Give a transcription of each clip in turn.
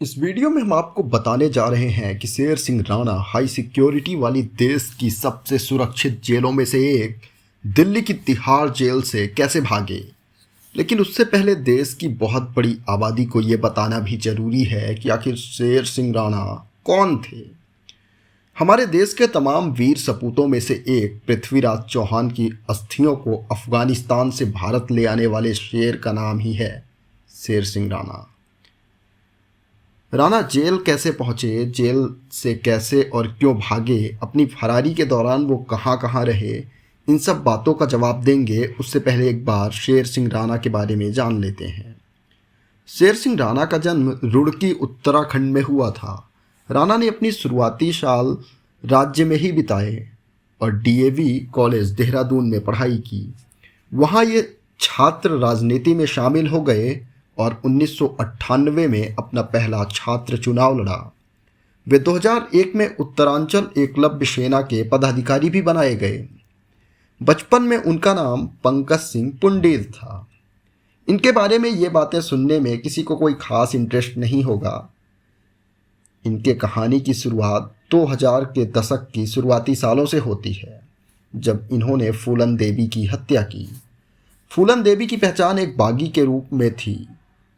इस वीडियो में हम आपको बताने जा रहे हैं कि शेर सिंह राणा हाई सिक्योरिटी वाली देश की सबसे सुरक्षित जेलों में से एक दिल्ली की तिहाड़ जेल से कैसे भागे। लेकिन उससे पहले देश की बहुत बड़ी आबादी को ये बताना भी जरूरी है कि आखिर शेर सिंह राणा कौन थे। हमारे देश के तमाम वीर सपूतों में से एक पृथ्वीराज चौहान की अस्थियों को अफगानिस्तान से भारत ले आने वाले शेर का नाम ही है शेर सिंह राणा। राणा जेल कैसे पहुंचे, जेल से कैसे और क्यों भागे, अपनी फरारी के दौरान वो कहाँ कहाँ रहे, इन सब बातों का जवाब देंगे। उससे पहले एक बार शेर सिंह राणा के बारे में जान लेते हैं। शेर सिंह राणा का जन्म रुड़की उत्तराखंड में हुआ था। राणा ने अपनी शुरुआती साल राज्य में ही बिताए और डीएवी कॉलेज देहरादून में पढ़ाई की। वहाँ ये छात्र राजनीति में शामिल हो गए और 1998 में अपना पहला छात्र चुनाव लड़ा। वे 2001 में उत्तरांचल एकलव्य सेना के पदाधिकारी भी बनाए गए। बचपन में उनका नाम पंकज सिंह पुंडीर था। इनके बारे में ये बातें सुनने में किसी को कोई खास इंटरेस्ट नहीं होगा। इनके कहानी की शुरुआत 2000 के दशक की शुरुआती सालों से होती है, जब इन्होंने फूलन देवी की हत्या की। फूलन देवी की पहचान एक बागी के रूप में थी।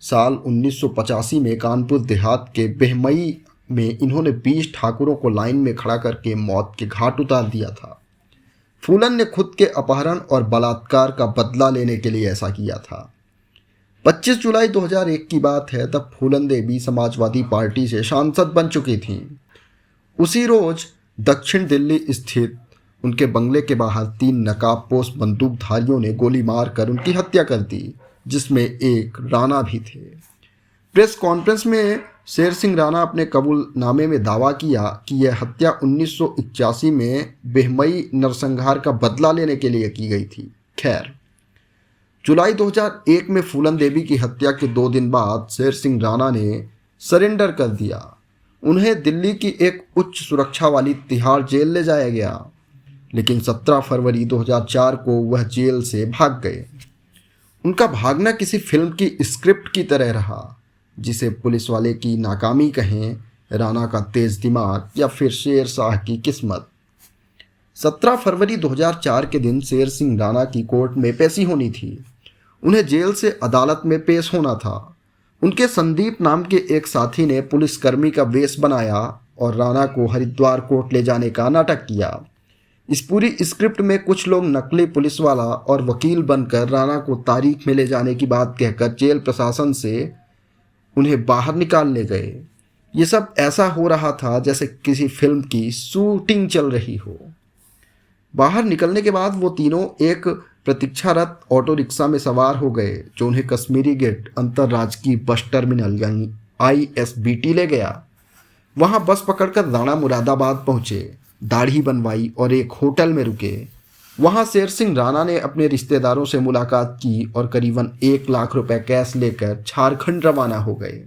साल 1985 में कानपुर देहात के बेहमई में इन्होंने 20 ठाकुरों को लाइन में खड़ा करके मौत के घाट उतार दिया था। फूलन ने खुद के अपहरण और बलात्कार का बदला लेने के लिए ऐसा किया था। 25 जुलाई 2001 की बात है, तब फूलन देवी समाजवादी पार्टी से सांसद बन चुकी थीं। उसी रोज दक्षिण दिल्ली स्थित उनके बंगले के बाहर 3 नकाबपोश बंदूकधारियों ने गोली मारकर उनकी हत्या कर दी, जिसमें एक राणा भी थे। प्रेस कॉन्फ्रेंस में शेर सिंह राणा अपने कबूलनामे में दावा किया कि यह हत्या 1981 में बेहमई नरसंहार का बदला लेने के लिए की गई थी। खैर, जुलाई 2001 में फूलन देवी की हत्या के 2 दिन बाद शेर सिंह राणा ने सरेंडर कर दिया। उन्हें दिल्ली की एक उच्च सुरक्षा वाली तिहाड़ जेल ले जाया गया, लेकिन 17 फरवरी 2004 को वह जेल से भाग गए। उनका भागना किसी फिल्म की स्क्रिप्ट की तरह रहा, जिसे पुलिस वाले की नाकामी कहें, राणा का तेज दिमाग या फिर शेर शाह की किस्मत। 17 फरवरी 2004 के दिन शेर सिंह राणा की कोर्ट में पेशी होनी थी। उन्हें जेल से अदालत में पेश होना था। उनके संदीप नाम के एक साथी ने पुलिसकर्मी का वेश बनाया और राणा को हरिद्वार कोर्ट ले जाने का नाटक किया। इस पूरी स्क्रिप्ट में कुछ लोग नकली पुलिस वाला और वकील बनकर राणा को तारीख में ले जाने की बात कहकर जेल प्रशासन से उन्हें बाहर निकालने गए। ये सब ऐसा हो रहा था जैसे किसी फिल्म की शूटिंग चल रही हो। बाहर निकलने के बाद वो तीनों एक प्रतीक्षारत ऑटो रिक्शा में सवार हो गए, जो उन्हें कश्मीरी गेट अंतर्राज्यीय बस टर्मिनल यानी ISBT ले गया। वहाँ बस पकड़कर राणा मुरादाबाद पहुँचे, दाढ़ी बनवाई और एक होटल में रुके। वहाँ शेर सिंह राणा ने अपने रिश्तेदारों से मुलाकात की और करीबन 1 लाख रुपए कैश लेकर झारखंड रवाना हो गए।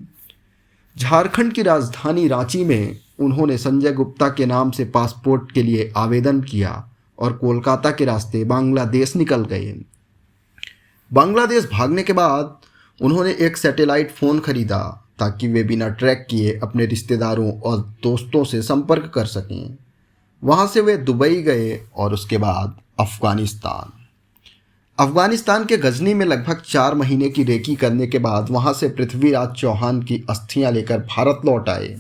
झारखंड की राजधानी रांची में उन्होंने संजय गुप्ता के नाम से पासपोर्ट के लिए आवेदन किया और कोलकाता के रास्ते बांग्लादेश निकल गए। बांग्लादेश भागने के बाद उन्होंने एक सैटेलाइट फ़ोन खरीदा ताकि वे बिना ट्रैक किए अपने रिश्तेदारों और दोस्तों से संपर्क कर सकें। वहाँ से वे दुबई गए और उसके बाद अफ़गानिस्तान के गजनी में लगभग 4 महीने की रेकी करने के बाद वहाँ से पृथ्वीराज चौहान की अस्थियां लेकर भारत लौट आए।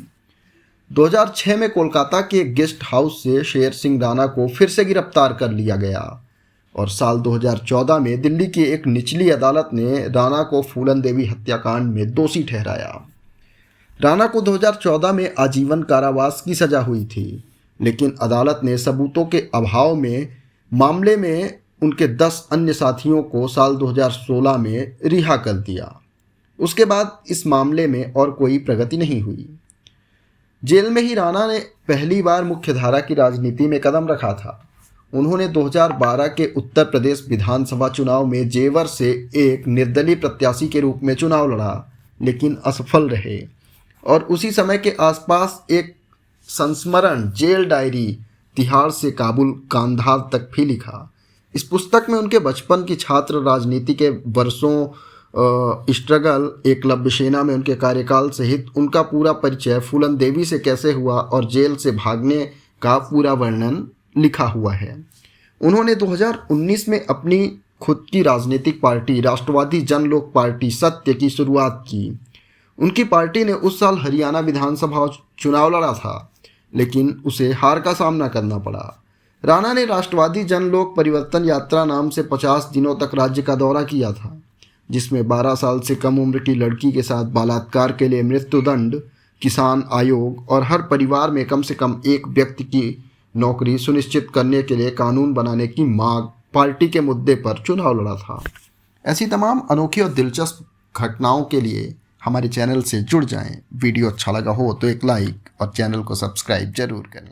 2006 में कोलकाता के एक गेस्ट हाउस से शेर सिंह राणा को फिर से गिरफ्तार कर लिया गया और साल 2014 में दिल्ली की एक निचली अदालत ने राणा को फूलन देवी हत्याकांड में दोषी ठहराया। राणा को 2014 में आजीवन कारावास की सजा हुई थी, लेकिन अदालत ने सबूतों के अभाव में मामले में उनके 10 अन्य साथियों को साल 2016 में रिहा कर दिया। उसके बाद इस मामले में और कोई प्रगति नहीं हुई। जेल में ही राणा ने पहली बार मुख्यधारा की राजनीति में कदम रखा था। उन्होंने 2012 के उत्तर प्रदेश विधानसभा चुनाव में जेवर से एक निर्दलीय प्रत्याशी के रूप में चुनाव लड़ा, लेकिन असफल रहे और उसी समय के आसपास एक संस्मरण जेल डायरी तिहाड़ से काबुल कांधार तक भी लिखा। इस पुस्तक में उनके बचपन की छात्र राजनीति के वर्षों स्ट्रगल, एकलव्य सेना में उनके कार्यकाल सहित उनका पूरा परिचय, फूलन देवी से कैसे हुआ और जेल से भागने का पूरा वर्णन लिखा हुआ है। उन्होंने 2019 में अपनी खुद की राजनीतिक पार्टी राष्ट्रवादी जनलोक पार्टी सत्य की शुरुआत की। उनकी पार्टी ने उस साल हरियाणा विधानसभा चुनाव लड़ा था, लेकिन उसे हार का सामना करना पड़ा। राणा ने राष्ट्रवादी जनलोक परिवर्तन यात्रा नाम से 50 दिनों तक राज्य का दौरा किया था, जिसमें 12 साल से कम उम्र की लड़की के साथ बलात्कार के लिए मृत्युदंड, किसान आयोग और हर परिवार में कम से कम एक व्यक्ति की नौकरी सुनिश्चित करने के लिए कानून बनाने की मांग पार्टी के मुद्दे पर चुनाव लड़ा था। ऐसी तमाम अनोखी और दिलचस्प घटनाओं के लिए हमारे चैनल से जुड़ जाएं। वीडियो अच्छा लगा हो तो एक लाइक और चैनल को सब्सक्राइब जरूर करें।